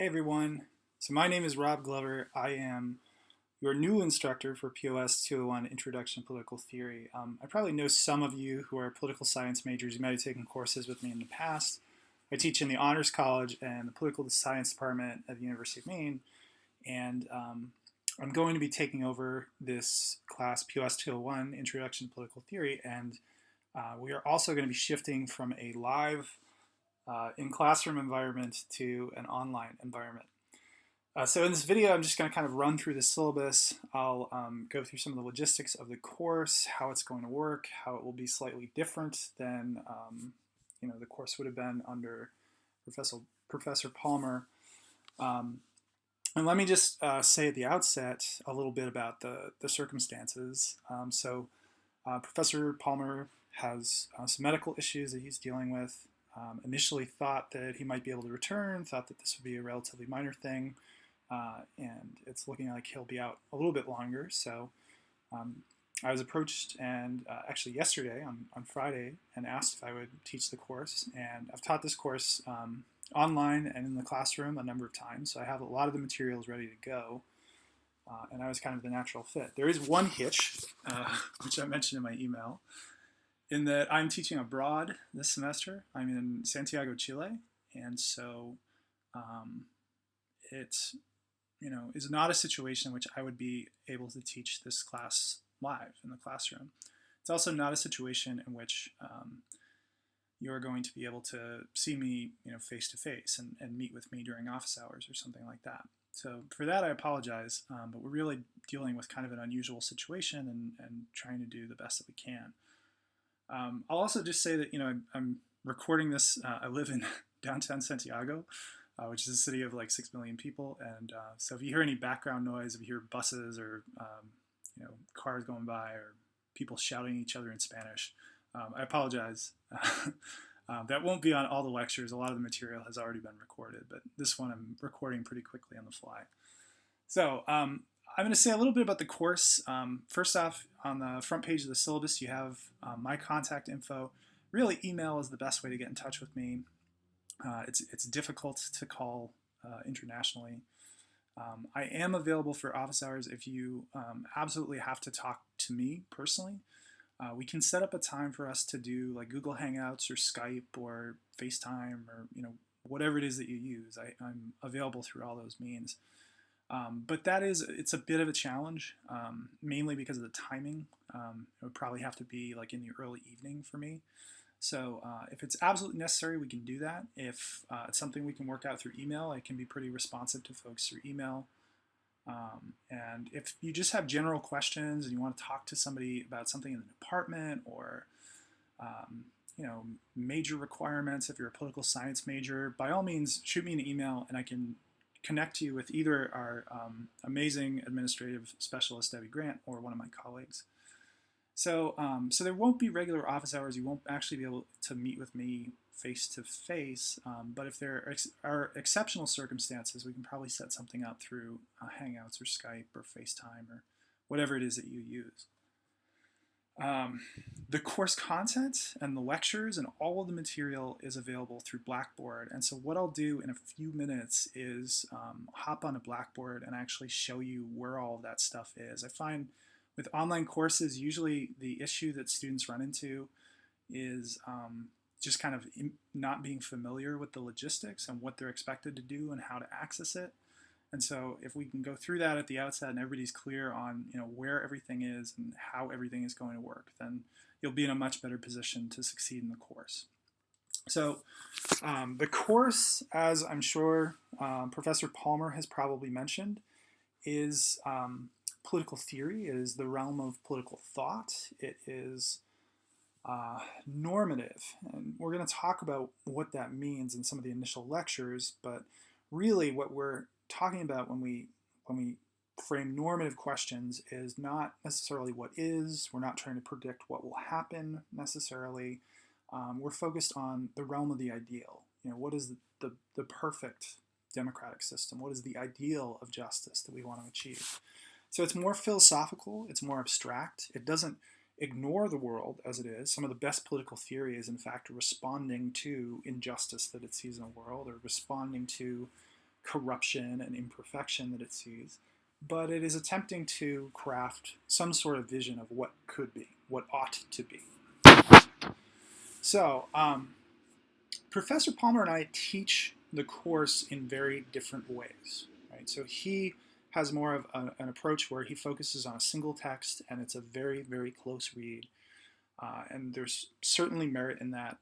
Hey everyone, so my name is Rob Glover. I am your new instructor for POS 201 Introduction to Political Theory. I probably know some of you who are political science majors. You might have taken courses with me in the past. I teach in the Honors College and the Political Science Department at the University of Maine, and I'm going to be taking over this class, POS 201 Introduction to Political Theory, and we are also going to be shifting from a live in-classroom environment to an online environment. So in this video, I'm just going to kind of run through the syllabus. I'll go through some of the logistics of the course, how it's going to work, how it will be slightly different than the course would have been under Professor Palmer. And let me just say at the outset a little bit about the circumstances. Professor Palmer has some medical issues that he's dealing with. Initially thought that he might be able to return, thought that this would be a relatively minor thing, and it's looking like he'll be out a little bit longer. So I was approached and actually yesterday on Friday and asked if I would teach the course. And I've taught this course online and in the classroom a number of times, so I have a lot of the materials ready to go. And I was kind of the natural fit. There is one hitch, which I mentioned in my email, in that I'm teaching abroad this semester. I'm in Santiago, Chile, and so it is not a situation in which I would be able to teach this class live in the classroom. It's also not a situation in which you're going to be able to see me face to face and meet with me during office hours or something like that. So for that I apologize, but we're really dealing with kind of an unusual situation and trying to do the best that we can. I'll also just say that I'm recording this. I live in downtown Santiago, which is a city of like 6 million people, and so if you hear any background noise, if you hear buses or cars going by or people shouting at each other in Spanish, I apologize. That won't be on all the lectures. A lot of the material has already been recorded, but this one I'm recording pretty quickly on the fly. So I'm going to say a little bit about the course. First off, on the front page of the syllabus, you have my contact info. Really, email is the best way to get in touch with me. It's difficult to call internationally. I am available for office hours if you absolutely have to talk to me personally. We can set up a time for us to do like Google Hangouts or Skype or FaceTime or whatever it is that you use. I'm available through all those means. But it's a bit of a challenge, mainly because of the timing. It would probably have to be like in the early evening for me. So if it's absolutely necessary, we can do that. If it's something we can work out through email, I can be pretty responsive to folks through email. And if you just have general questions and you want to talk to somebody about something in the department or major requirements, if you're a political science major, by all means, shoot me an email and I can connect you with either our amazing administrative specialist, Debbie Grant, or one of my colleagues. So there won't be regular office hours. You won't actually be able to meet with me face to face, but if there are exceptional circumstances, we can probably set something up through Hangouts or Skype or FaceTime or whatever it is that you use. The course content and the lectures and all of the material is available through Blackboard. And so what I'll do in a few minutes is hop on a Blackboard and actually show you where all of that stuff is. I find with online courses, usually the issue that students run into is just kind of not being familiar with the logistics and what they're expected to do and how to access it. And so if we can go through that at the outset and everybody's clear on where everything is and how everything is going to work, then you'll be in a much better position to succeed in the course. So the course, as I'm sure Professor Palmer has probably mentioned, is political theory. It is the realm of political thought. It is normative, and we're going to talk about what that means in some of the initial lectures, but really what we're talking about when we frame normative questions is not necessarily what is. We're not trying to predict what will happen necessarily. We're focused on the realm of the ideal. What is the perfect democratic system? What is the ideal of justice that we want to achieve? So it's more philosophical, it's more abstract. It doesn't ignore the world as it is. Some of the best political theory is in fact responding to injustice that it sees in the world, or responding to corruption and imperfection that it sees, but it is attempting to craft some sort of vision of what could be, what ought to be. So, Professor Palmer and I teach the course in very different ways, right? So he has more of an approach where he focuses on a single text, and it's a very, very close read. And there's certainly merit in that.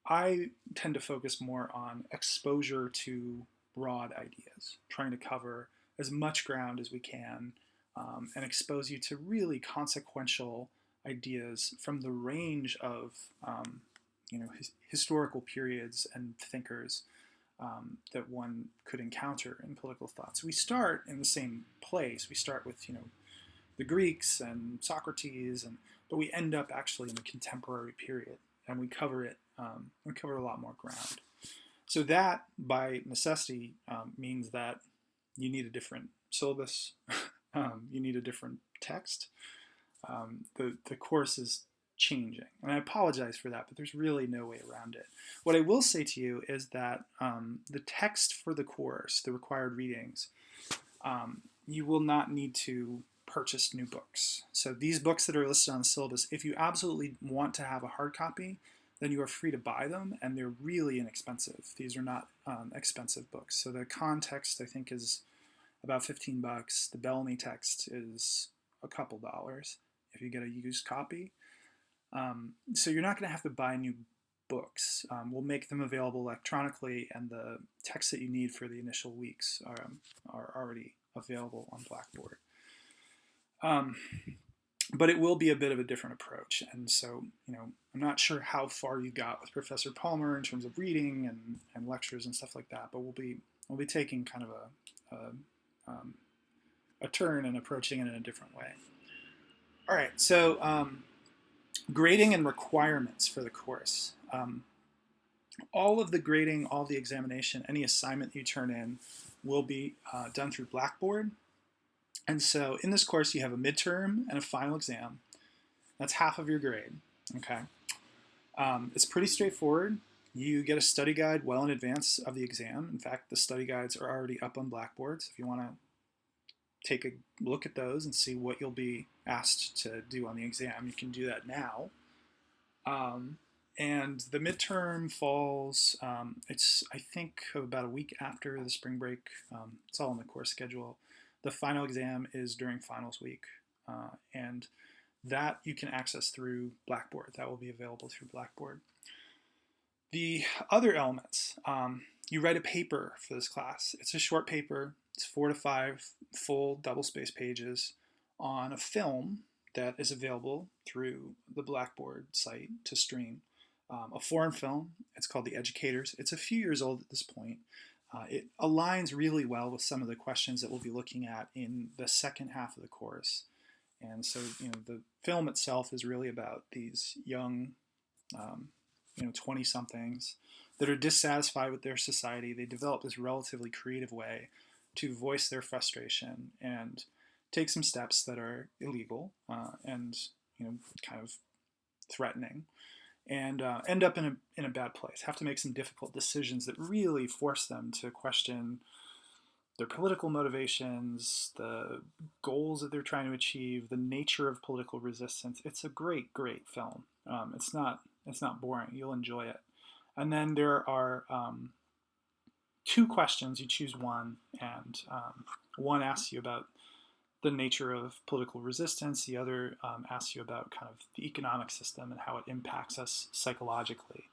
I tend to focus more on exposure to broad ideas, trying to cover as much ground as we can, and expose you to really consequential ideas from the range of historical periods and thinkers that one could encounter in political thought. So we start in the same place. We start with the Greeks and Socrates, but we end up actually in the contemporary period, and we cover it. We cover a lot more ground. So that, by necessity, means that you need a different syllabus. You need a different text. The course is changing, and I apologize for that, but there's really no way around it. What I will say to you is that the text for the course, the required readings, you will not need to purchase new books. So these books that are listed on the syllabus, if you absolutely want to have a hard copy, then you are free to buy them, and they're really inexpensive. These are not expensive books. So the context, I think, is about $15. The Bellamy text is a couple dollars if you get a used copy. So you're not going to have to buy new books. We'll make them available electronically, and the texts that you need for the initial weeks are already available on Blackboard. But it will be a bit of a different approach. And so, I'm not sure how far you got with Professor Palmer in terms of reading and lectures and stuff like that, but we'll be taking kind of a turn and approaching it in a different way. All right, so grading and requirements for the course. All of the grading, all of the examination, any assignment you turn in will be done through Blackboard. And so in this course, you have a midterm and a final exam. That's half of your grade, okay? It's pretty straightforward. You get a study guide well in advance of the exam. In fact, the study guides are already up on Blackboard, so if you want to take a look at those and see what you'll be asked to do on the exam, you can do that now. And the midterm falls, it's, I think, about a week after the spring break. It's all in the course schedule. The final exam is during finals week, and that you can access through Blackboard. That will be available through Blackboard. The other elements, you write a paper for this class. It's a short paper. It's 4 to 5 full double-spaced pages on a film that is available through the Blackboard site to stream. A foreign film. It's called The Educators. It's a few years old at this point. It aligns really well with some of the questions that we'll be looking at in the second half of the course. And so, the film itself is really about these young, 20-somethings that are dissatisfied with their society. They develop this relatively creative way to voice their frustration and take some steps that are illegal and, kind of threatening, and end up in a bad place, have to make some difficult decisions that really force them to question their political motivations, the goals that they're trying to achieve, the nature of political resistance. It's a great, great film. It's not boring. You'll enjoy it. And then there are 2 questions. You choose one, and one asks you about the nature of political resistance. The other asks you about kind of the economic system and how it impacts us psychologically,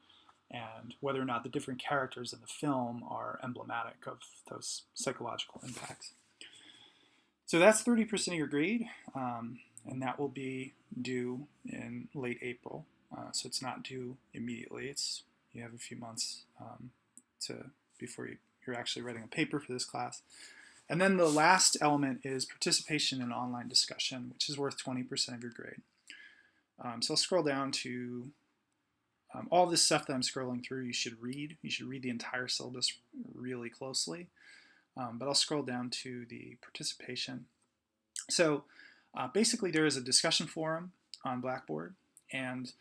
and whether or not the different characters in the film are emblematic of those psychological impacts. So that's 30% of your grade, and that will be due in late April. So it's not due immediately. You have a few months before you're actually writing a paper for this class. And then the last element is participation in online discussion, which is worth 20% of your grade. So I'll scroll down to all this stuff that I'm scrolling through. You should read. You should read the entire syllabus really closely. But I'll scroll down to the participation. So basically, there is a discussion forum on Blackboard, and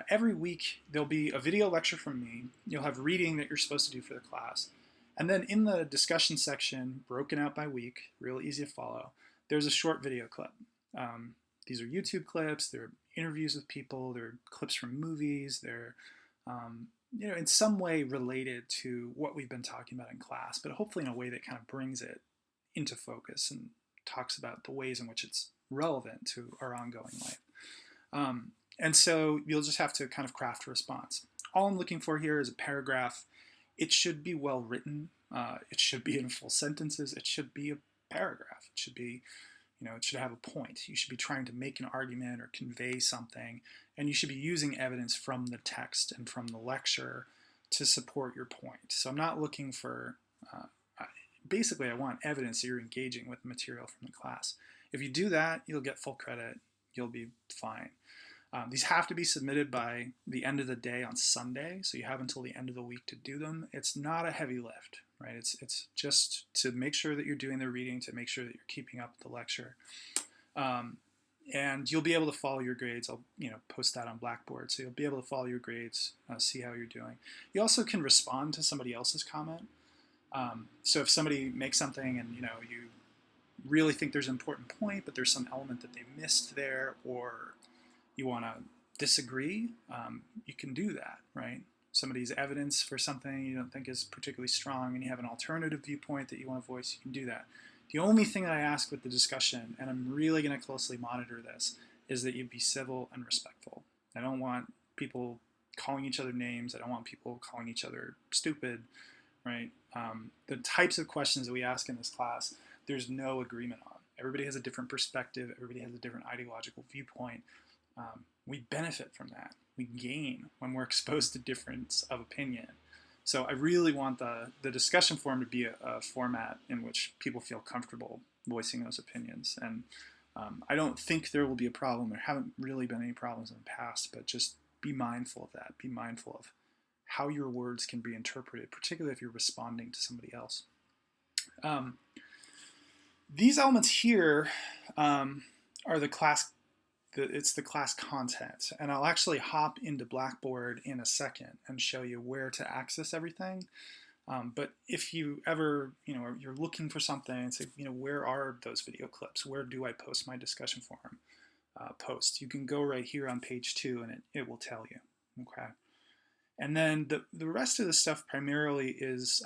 every week there'll be a video lecture from me. You'll have reading that you're supposed to do for the class. And then in the discussion section, broken out by week, real easy to follow, there's a short video clip. These are YouTube clips, they're interviews with people, they're clips from movies, they're in some way related to what we've been talking about in class, but hopefully in a way that kind of brings it into focus and talks about the ways in which it's relevant to our ongoing life. And so you'll just have to kind of craft a response. All I'm looking for here is a paragraph. It should be well written. It should be in full sentences. It should be a paragraph. It should be, it should have a point. You should be trying to make an argument or convey something, and you should be using evidence from the text and from the lecture to support your point. So I'm not looking for, basically I want evidence that you're engaging with material from the class. If you do that, you'll get full credit. You'll be fine. These have to be submitted by the end of the day on Sunday, so you have until the end of the week to do them. It's not a heavy lift, right? It's just to make sure that you're doing the reading, to make sure that you're keeping up with the lecture. And you'll be able to follow your grades. I'll post that on Blackboard, so you'll be able to follow your grades, see how you're doing. You also can respond to somebody else's comment. So if somebody makes something and you really think there's an important point, but there's some element that they missed there, or you want to disagree, you can do that, right? Somebody's evidence for something you don't think is particularly strong and you have an alternative viewpoint that you want to voice, you can do that. The only thing that I ask with the discussion, and I'm really going to closely monitor this, is that you be civil and respectful. I don't want people calling each other names. I don't want people calling each other stupid, right? The types of questions that we ask in this class, there's no agreement on. Everybody has a different perspective. Everybody has a different ideological viewpoint. We benefit from that. We gain when we're exposed to difference of opinion. So I really want the discussion forum to be a format in which people feel comfortable voicing those opinions. And I don't think there will be a problem. There haven't really been any problems in the past, but just be mindful of that. Be mindful of how your words can be interpreted, particularly if you're responding to somebody else. These elements here are the class. It's the class content, and I'll actually hop into Blackboard in a second and show you where to access everything. But if you ever, you're looking for something and say, where are those video clips? Where do I post my discussion forum post? You can go right here on page 2 and it will tell you, okay? And then the rest of the stuff primarily is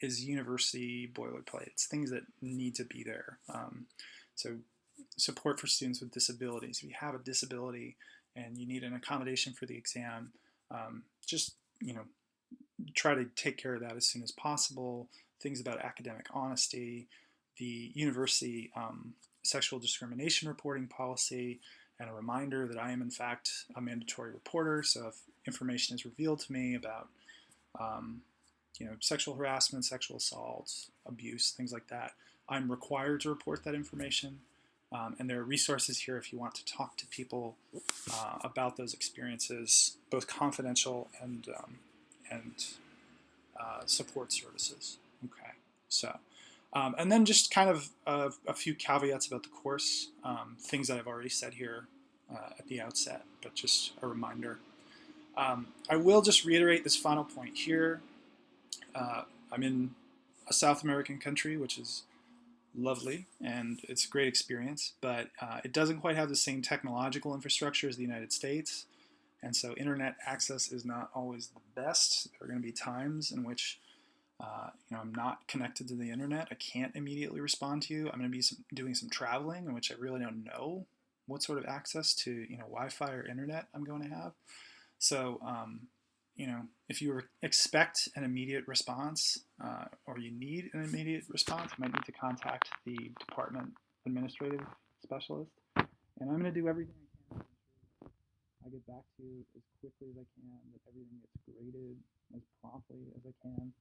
university boilerplate. It's things that need to be there. So support for students with disabilities. If you have a disability and you need an accommodation for the exam, just try to take care of that as soon as possible. Things about academic honesty, the university sexual discrimination reporting policy, and a reminder that I am in fact a mandatory reporter. So if information is revealed to me about sexual harassment, sexual assault, abuse, things like that, I'm required to report that information. And there are resources here if you want to talk to people about those experiences, both confidential and support services. Okay, so and then just kind of a few caveats about the course, things that I've already said here at the outset, but just a reminder. I will just reiterate this final point here. I'm in a South American country, which is lovely, and it's a great experience, but it doesn't quite have the same technological infrastructure as the United States, and so internet access is not always the best. There are going to be times in which I'm not connected to the internet. I can't immediately respond to you. I'm going to be doing some traveling in which I really don't know what sort of access to Wi-Fi or internet I'm going to have. So if you expect an immediate response or you need an immediate response, you might need to contact the department administrative specialist. And I'm going to do everything I can to ensure I get back to you as quickly as I can, that everything gets graded as promptly as I can.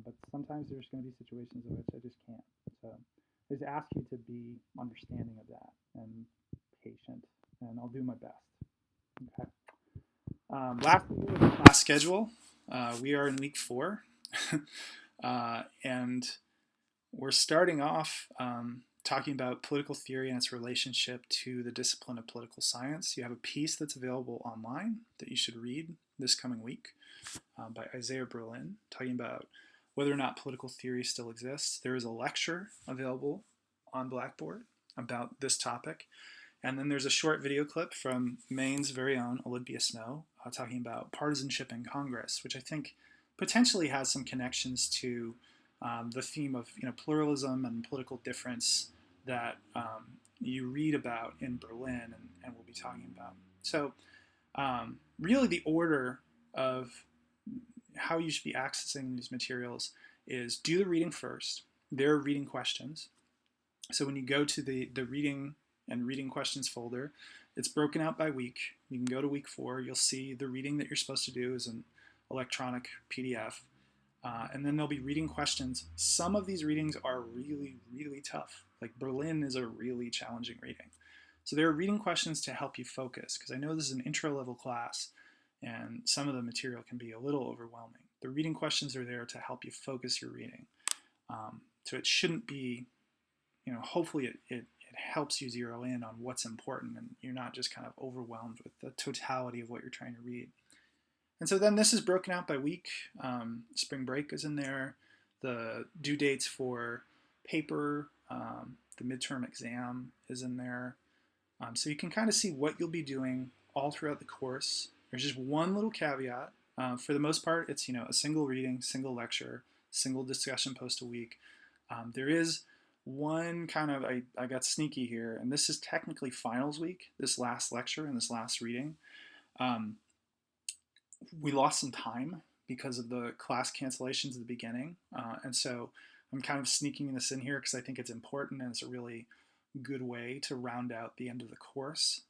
But sometimes there's going to be situations in which I just can't. So I just ask you to be understanding of that and patient, and I'll do my best. Okay. Lastly, the class schedule. We are in week 4, and we're starting off talking about political theory and its relationship to the discipline of political science. You have a piece that's available online that you should read this coming week by Isaiah Berlin, talking about whether or not political theory still exists. There is a lecture available on Blackboard about this topic. And then there's a short video clip from Maine's very own Olympia Snow talking about partisanship in Congress, which I think potentially has some connections to the theme of pluralism and political difference that you read about in Berlin and we'll be talking about. So really the order of how you should be accessing these materials is do the reading first. There are reading questions. So when you go to the reading and reading questions folder, it's broken out by week. You can go to week 4. You'll see the reading that you're supposed to do is an electronic PDF. And then there'll be reading questions. Some of these readings are really, really tough. Like Berlin is a really challenging reading. So there are reading questions to help you focus, because I know this is an intro level class and some of the material can be a little overwhelming. The reading questions are there to help you focus your reading. So it shouldn't be, hopefully it helps you zero in on what's important and you're not just kind of overwhelmed with the totality of what you're trying to read. And so then this is broken out by week. Spring break is in there. The due dates for paper, the midterm exam is in there. So you can kind of see what you'll be doing all throughout the course. There's just one little caveat. For the most part, it's a single reading, single lecture, single discussion post a week. There is one kind of, I got sneaky here, and this is technically finals week, this last lecture and this last reading. We lost some time because of the class cancellations at the beginning. And so I'm kind of sneaking this in here because I think it's important and it's a really good way to round out the end of the course.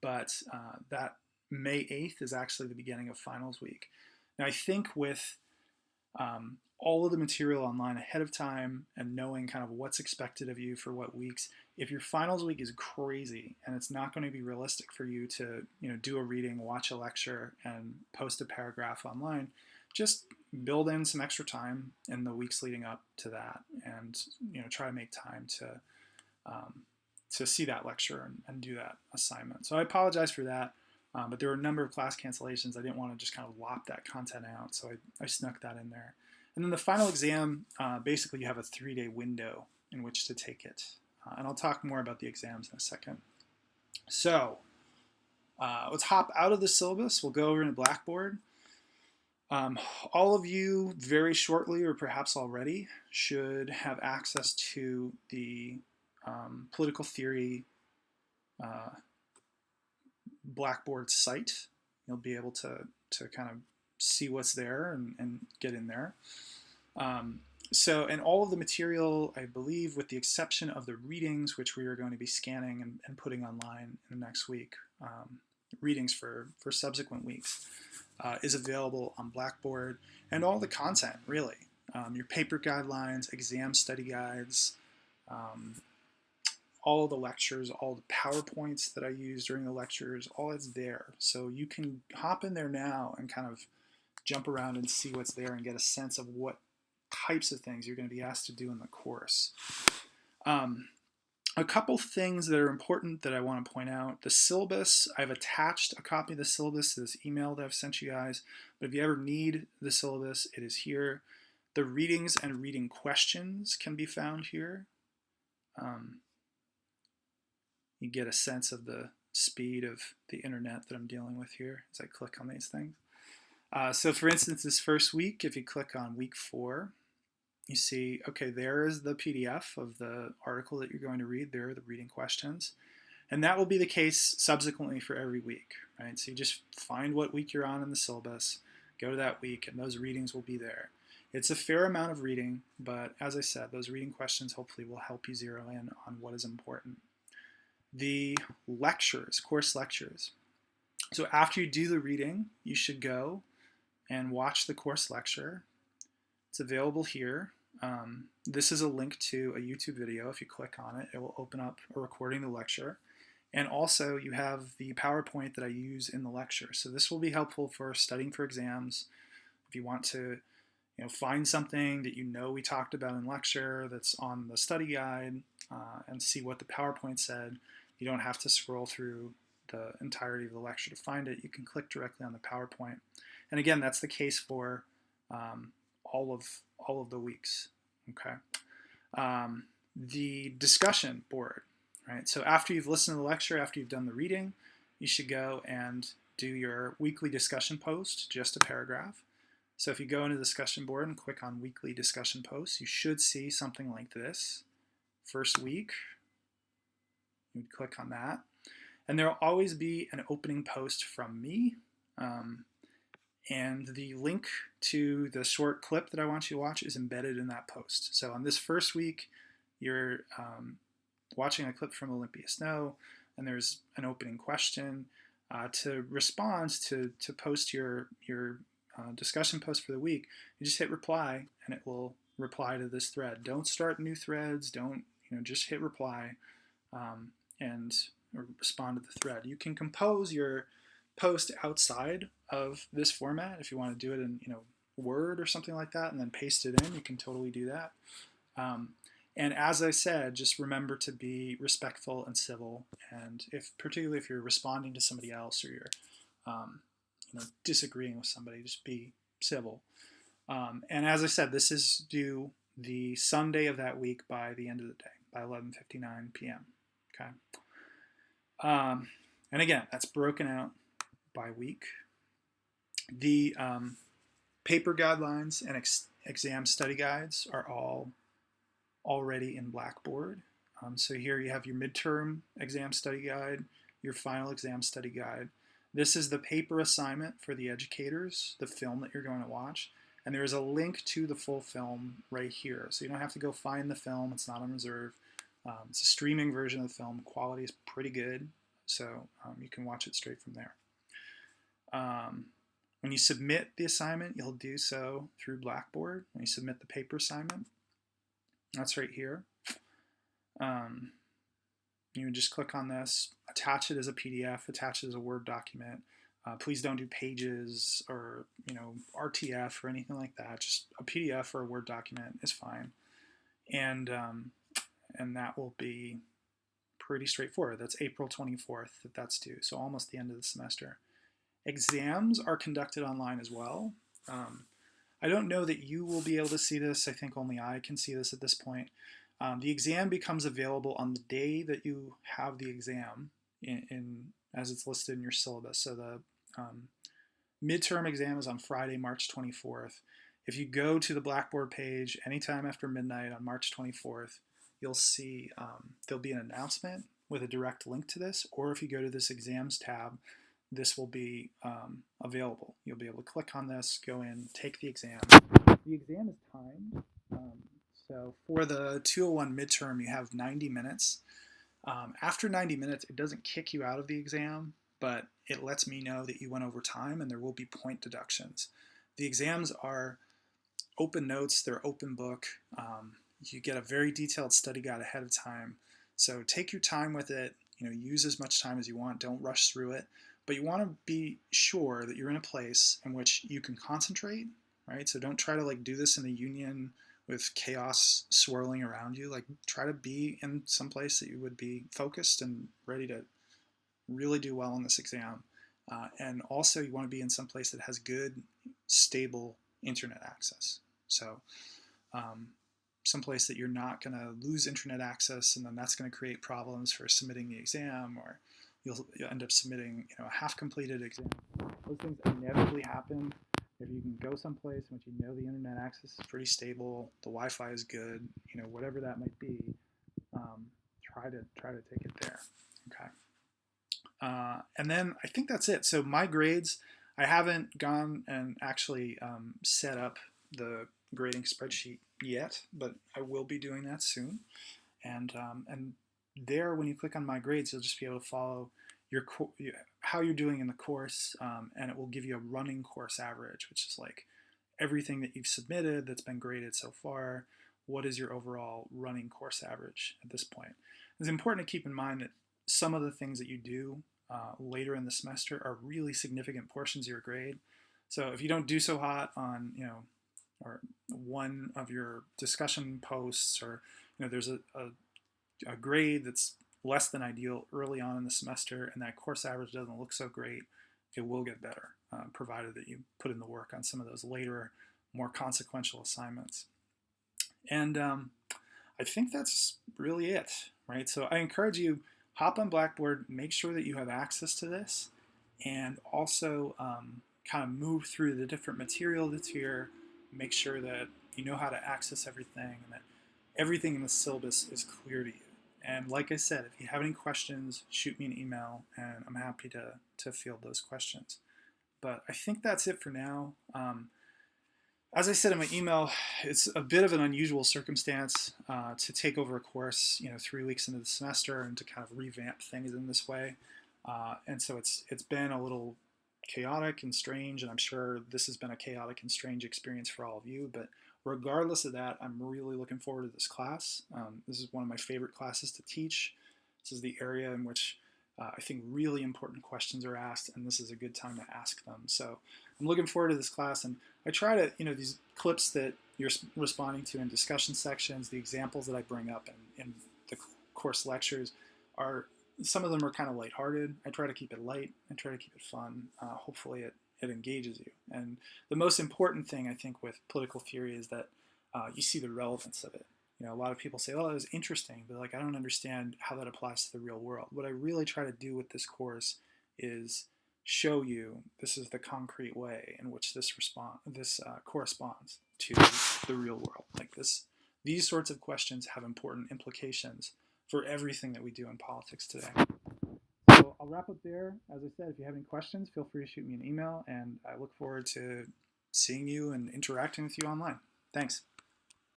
But that May 8th is actually the beginning of finals week. Now I think with all of the material online ahead of time and knowing kind of what's expected of you for what weeks, if your finals week is crazy and it's not going to be realistic for you to do a reading, watch a lecture, and post a paragraph online, just build in some extra time in the weeks leading up to that and try to make time to see that lecture and do that assignment. So I apologize for that, but there were a number of class cancellations. I didn't want to just kind of lop that content out, so I snuck that in there. And then the final exam, basically you have a 3-day window in which to take it. And I'll talk more about the exams in a second. So let's hop out of the syllabus. We'll go over into Blackboard. All of you very shortly, or perhaps already, should have access to the political theory Blackboard site. You'll be able to kind of see what's there and get in there. And all of the material, I believe, with the exception of the readings, which we are going to be scanning and putting online in the next week, readings for subsequent weeks, is available on Blackboard, and all the content, really. Your paper guidelines, exam study guides, all the lectures, all the PowerPoints that I use during the lectures, all that's there. So you can hop in there now and kind of jump around and see what's there and get a sense of what types of things you're going to be asked to do in the course. A couple things that are important that I want to point out. The syllabus, I've attached a copy of the syllabus to this email that I've sent you guys, but if you ever need the syllabus, it is here. The readings and reading questions can be found here. You get a sense of the speed of the internet that I'm dealing with here as I click on these things. So for instance, this first week, if you click on week 4, you see, okay, there is the PDF of the article that you're going to read. There are the reading questions. And that will be the case subsequently for every week, right? So you just find what week you're on in the syllabus, go to that week, and those readings will be there. It's a fair amount of reading, but as I said, those reading questions hopefully will help you zero in on what is important. The lectures, course lectures. So after you do the reading, you should go and watch the course lecture. It's available here. This is a link to a YouTube video. If you click on it, it will open up a recording of the lecture. And also you have the PowerPoint that I use in the lecture. So this will be helpful for studying for exams. If you want to find something that we talked about in lecture that's on the study guide and see what the PowerPoint said, you don't have to scroll through the entirety of the lecture to find it. You can click directly on the PowerPoint. And again, that's the case for all of the weeks. Okay. The discussion board, right? So after you've listened to the lecture, after you've done the reading, you should go and do your weekly discussion post, just a paragraph. So if you go into the discussion board and click on weekly discussion posts, you should see something like this. First week, you'd click on that. And there will always be an opening post from me. And the link to the short clip that I want you to watch is embedded in that post. So on this first week, you're watching a clip from Olympia Snow, and there's an opening question. To respond to post your discussion post for the week, you just hit reply, and it will reply to this thread. Don't start new threads. Don't, just hit reply and respond to the thread. You can compose your post outside of this format if you want to do it in Word or something like that, and then paste it in. You can totally do that. And as I said, just remember to be respectful and civil. And particularly if you're responding to somebody else or you're disagreeing with somebody, just be civil. And as I said, this is due the Sunday of that week by the end of the day, by 11:59 p.m. Okay. And again, that's broken out by week. The paper guidelines and exam study guides are all already in Blackboard. So here you have your midterm exam study guide, your final exam study guide. This is the paper assignment for the educators, the film that you're going to watch. And there's a link to the full film right here. So you don't have to go find the film. It's not on reserve. It's a streaming version of the film. Quality is pretty good. So you can watch it straight from there. When you submit the assignment, you'll do so through Blackboard. When you submit the paper assignment, that's right here. You would just click on this, attach it as a PDF, attach it as a Word document. Please don't do pages or RTF or anything like that. Just a PDF or a Word document is fine, and that will be pretty straightforward. That's April 24th that's due, so almost the end of the semester. Exams are conducted online as well. I don't know that you will be able to see this. I think only I can see this at this point. The exam becomes available on the day that you have the exam as it's listed in your syllabus. So the midterm exam is on Friday, March 24th. If you go to the Blackboard page anytime after midnight on March 24th, you'll see there'll be an announcement with a direct link to this, or if you go to this exams tab, this will be available. You'll be able to click on this, go in, take the exam. The exam is timed. So for the 201 midterm, you have 90 minutes. After 90 minutes, it doesn't kick you out of the exam, but it lets me know that you went over time, and there will be point deductions. The exams are open notes. They're open book. You get a very detailed study guide ahead of time. So take your time with it. Use as much time as you want. Don't rush through it. But you want to be sure that you're in a place in which you can concentrate, right? So don't try to do this in a union with chaos swirling around you. Try to be in some place that you would be focused and ready to really do well in this exam. And also you want to be in some place that has good, stable internet access. So someplace that you're not going to lose internet access, and then that's going to create problems for submitting the exam, or you'll end up submitting a half-completed exam. Those things inevitably happen. If you can go someplace in which the internet access is pretty stable, the Wi-Fi is good, whatever that might be, try to take it there. Okay. And then I think that's it. So my grades, I haven't gone and actually set up the grading spreadsheet yet, but I will be doing that soon. And there, when you click on my grades, you'll just be able to follow how you're doing in the course, and it will give you a running course average, which is everything that you've submitted that's been graded so far. What is your overall running course average at this point? It's important to keep in mind that some of the things that you do later in the semester are really significant portions of your grade. So if you don't do so hot on or one of your discussion posts, or there's a grade that's less than ideal early on in the semester, and that course average doesn't look so great, it will get better, provided that you put in the work on some of those later, more consequential assignments. And I think that's really it, right? So I encourage you, hop on Blackboard, make sure that you have access to this, and also kind of move through the different material that's here, make sure that you know how to access everything and that everything in the syllabus is clear to you. And like I said, if you have any questions, shoot me an email, and I'm happy to field those questions. But I think that's it for now. As I said in my email, it's a bit of an unusual circumstance to take over a course, 3 weeks into the semester and to kind of revamp things in this way. And so it's been a little chaotic and strange, and I'm sure this has been a chaotic and strange experience for all of you. But regardless of that, I'm really looking forward to this class. This is one of my favorite classes to teach. This is the area in which I think really important questions are asked, and this is a good time to ask them. So I'm looking forward to this class, and I try to, these clips that you're responding to in discussion sections, the examples that I bring up in the course lectures some of them are kind of lighthearted. I try to keep it light. I try to keep it fun. Hopefully it engages you. And the most important thing, I think, with political theory is that you see the relevance of it. A lot of people say, oh, that was interesting, but I don't understand how that applies to the real world. What I really try to do with this course is show you this is the concrete way in which this corresponds to the real world. These sorts of questions have important implications for everything that we do in politics today. So I'll wrap up there. As I said, if you have any questions, feel free to shoot me an email, and I look forward to seeing you and interacting with you online. Thanks.